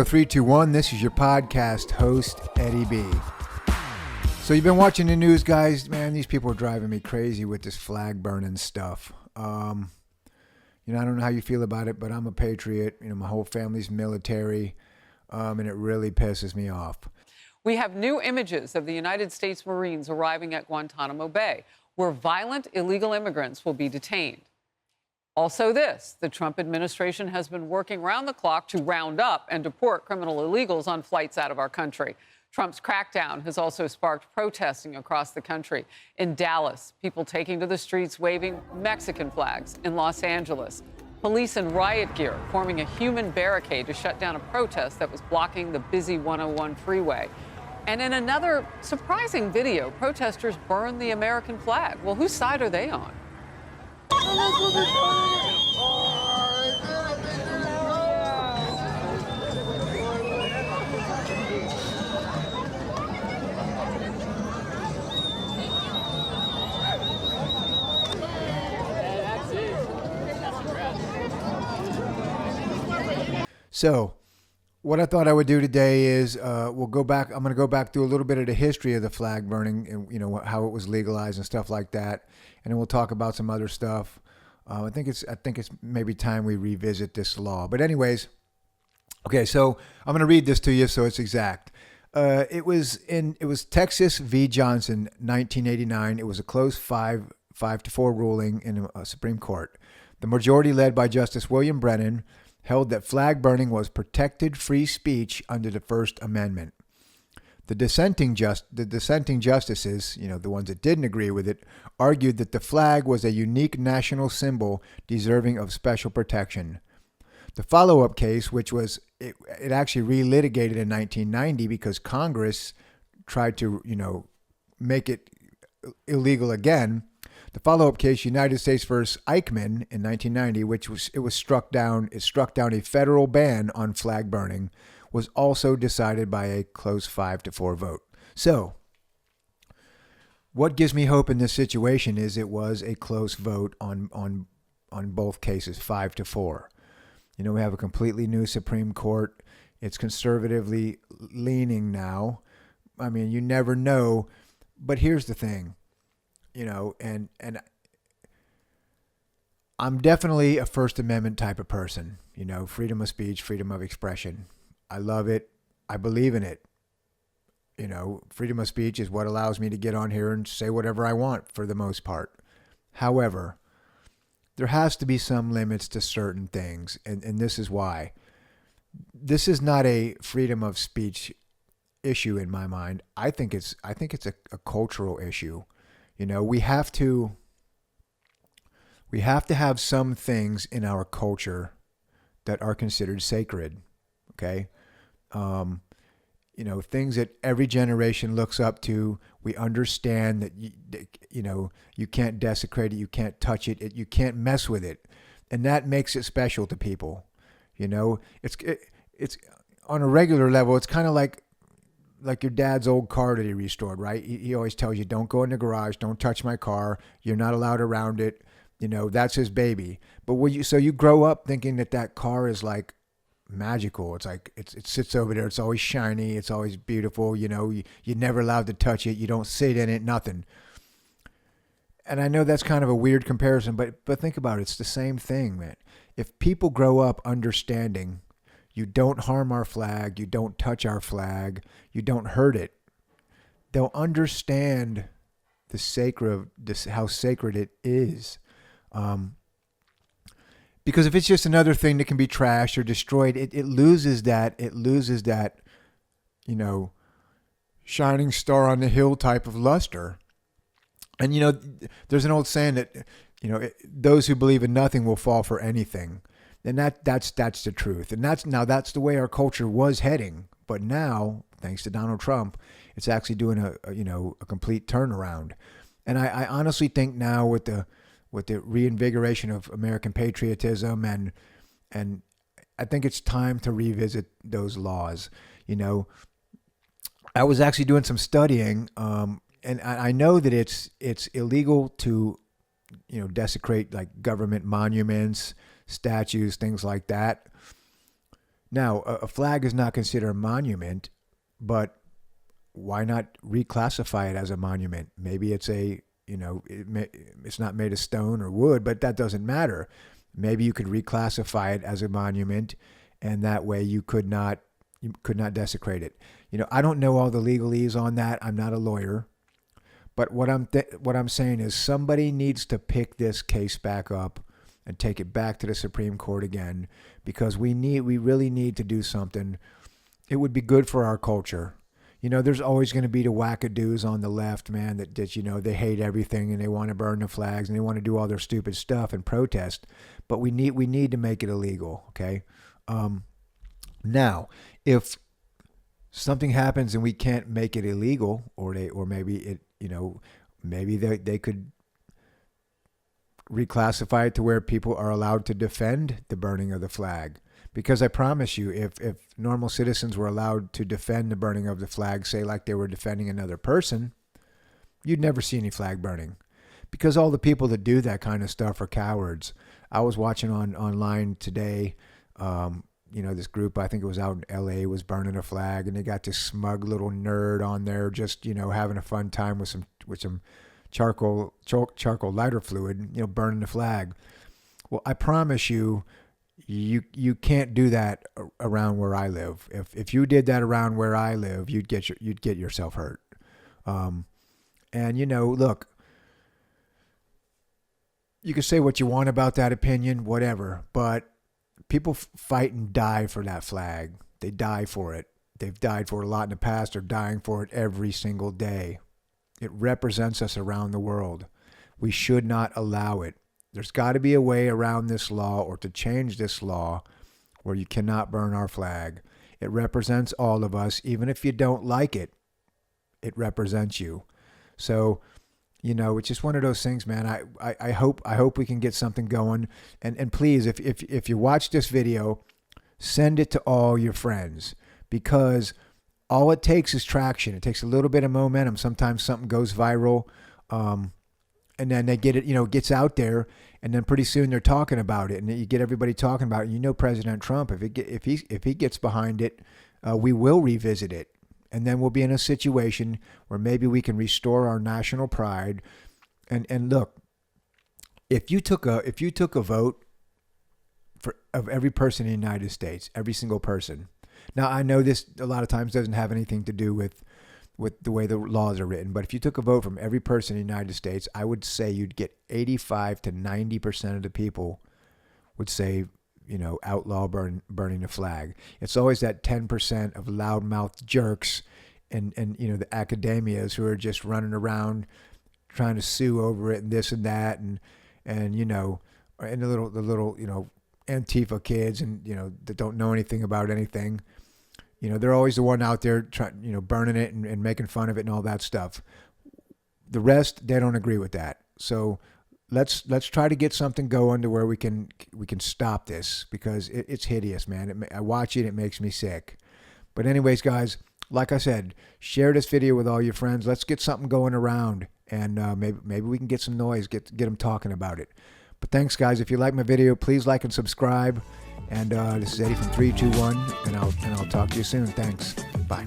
Three, two, one. This is your podcast host, Eddie B. So you've been watching the news, guys. Man, these people are driving me crazy with this flag burning stuff. I don't know how you feel about it, but I'm a patriot. My whole family's military, and it really pisses me off. We have new images of the United States Marines arriving at Guantanamo Bay, where violent illegal immigrants will be detained. Also this, the Trump administration has been working round the clock to round up and deport criminal illegals on flights out of our country. Trump's crackdown has also sparked protesting across the country. In Dallas, people taking to the streets waving Mexican flags. In Los Angeles, police in riot gear forming a human barricade to shut down a protest that was blocking the busy 101 freeway. And in another surprising video, protesters burned the American flag. Well, whose side are they on? So, what I thought I would do today is we'll go back. I'm going to go back through a little bit of the history of the flag burning and how it was legalized and stuff like that, and then we'll talk about some other stuff. I think it's maybe time we revisit this law. But anyways, okay. So I'm going to read this to you so it's exact. It was Texas v. Johnson, 1989. It was a close 5-4 ruling in a Supreme Court. The majority, led by Justice William Brennan, held that flag burning was protected free speech under the First Amendment. The dissenting justices, the ones that didn't agree with it, argued that the flag was a unique national symbol deserving of special protection. The follow-up case, which was it actually re-litigated in 1990 because Congress tried to, make it illegal again. The follow-up case, United States versus Eichmann in 1990, it struck down a federal ban on flag burning, was also decided by a close 5-4 vote. So, what gives me hope in this situation is it was a close vote on both cases, 5-4. We have a completely new Supreme Court. It's conservatively leaning now. I mean, you never know. But here's the thing. And I'm definitely a First Amendment type of person, freedom of speech, freedom of expression. I love it. I believe in it. Freedom of speech is what allows me to get on here and say whatever I want for the most part. However, there has to be some limits to certain things. And this is why. This is not a freedom of speech issue in my mind. I think it's a cultural issue. We have to have some things in our culture that are considered sacred. Okay. Things that every generation looks up to. We understand that, you can't desecrate it. You can't touch it. You can't mess with it. And that makes it special to people. It's on a regular level. It's kind of like your dad's old car that he restored, right? He always tells you, don't go in the garage, don't touch my car, you're not allowed around it. That's his baby. But so you grow up thinking that car is like magical. It's like, it sits over there, it's always shiny, it's always beautiful, you're never allowed to touch it, you don't sit in it, nothing. And I know that's kind of a weird comparison, but think about it, it's the same thing, man. If people grow up understanding you don't harm our flag, you don't touch our flag, you don't hurt it, they'll understand how sacred it is. Because if it's just another thing that can be trashed or destroyed, it loses that, shining star on the hill type of luster. And, there's an old saying that, those who believe in nothing will fall for anything. And that's the truth. And that's the way our culture was heading. But now, thanks to Donald Trump, it's actually doing a complete turnaround. And I honestly think now with the reinvigoration of American patriotism and I think it's time to revisit those laws. I was actually doing some studying, and I know that it's illegal to desecrate like government monuments, statues, things like that. Now, a flag is not considered a monument, but why not reclassify it as a monument? Maybe it's it's not made of stone or wood, but that doesn't matter. Maybe you could reclassify it as a monument, and that way you could not desecrate it. I don't know all the legalese on that. I'm not a lawyer, but what I'm saying is somebody needs to pick this case back up and take it back to the Supreme Court again, because we really need to do something. It would be good for our culture. There's always going to be the wackadoos on the left, man, that they hate everything and they want to burn the flags and they want to do all their stupid stuff and protest. But we need to make it illegal, okay? Now, if something happens and we can't make it illegal, or maybe they could reclassify it to where people are allowed to defend the burning of the flag. Because I promise you, if normal citizens were allowed to defend the burning of the flag, say like they were defending another person, you'd never see any flag burning. Because all the people that do that kind of stuff are cowards. I was watching online today, this group, I think it was out in LA, was burning a flag, and they got this smug little nerd on there just, having a fun time with some charcoal lighter fluid, burning the flag. Well, I promise you, you can't do that around where I live. If you did that around where I live, you'd get yourself hurt. And look, you can say what you want about that opinion, whatever, but people fight and die for that flag. They die for it. They've died for it a lot in the past. They're dying for it every single day. It represents us around the world. We should not allow it. There's got to be a way around this law, or to change this law, where you cannot burn our flag. It represents all of us. Even if you don't like it, it represents you. So, it's just one of those things, man. I hope we can get something going. And please, if you watch this video, send it to all your friends, because all it takes is traction. It takes a little bit of momentum. Sometimes something goes viral, and then they get it, it gets out there, and then pretty soon they're talking about it, and you get everybody talking about it. President Trump, if he gets behind it, we will revisit it, and then we'll be in a situation where maybe we can restore our national pride. And look, if you took a vote of every person in the United States, every single person. Now, I know this a lot of times doesn't have anything to do with the way the laws are written, but if you took a vote from every person in the United States, I would say you'd get 85 to 90% of the people would say, outlaw burning the flag. It's always that 10% of loudmouth jerks and the academias who are just running around trying to sue over it and this and that, and the little Antifa kids and that don't know anything about anything. They're always the one out there trying, burning it and making fun of it and all that stuff. The rest, they don't agree with that. So let's try to get something going to where we can stop this, because it's hideous, man. I watch it makes me sick. But anyways, guys, like I said, share this video with all your friends. Let's get something going around, and maybe we can get some noise, get them talking about it. But thanks, guys. If you like my video, please like and subscribe. And this is Eddie from 321, and I'll talk to you soon. Thanks. Bye.